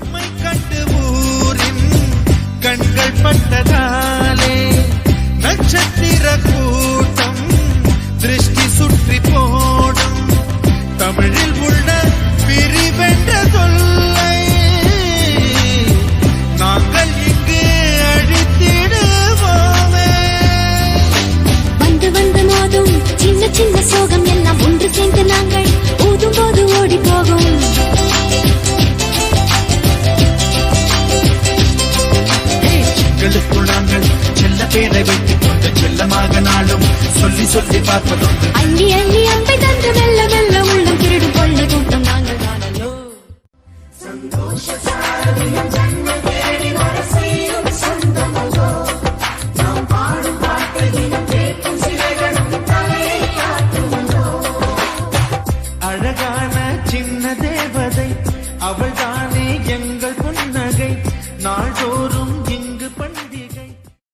நம்மை கண்டு ஊரின் கண்கள் பட்டதாலே நட்சத்திர கூட்டம் திருஷ்டி சுற்றி போடும். தமிழில் உள்ள பிரிவென்ற சொல்லை நாங்கள் இங்கு அழித்திடுவோமே. வந்து வந்து மோதும் சின்ன சின்ன சோகம் எல்லாம் ஒன்று சேர்ந்து நாங்கள் ஊதும் போது ஓடி போகும். எங்களுக்குள் நாங்கள் செல்ல பேரை வைத்துக் கொண்டு செல்லமாக நாளும் சொல்லி சொல்லி பார்ப்பதுண்டு. அள்ளி அள்ளி அன்பை தந்து மெல்ல மெல்ல உள்ளம் திருடும் கொள்ள கூட்டம் நாங்கள் தானோ. அழகான சின்ன தேவதை அவள் தானே எங்கள் புன்னகை நாள்தோறும்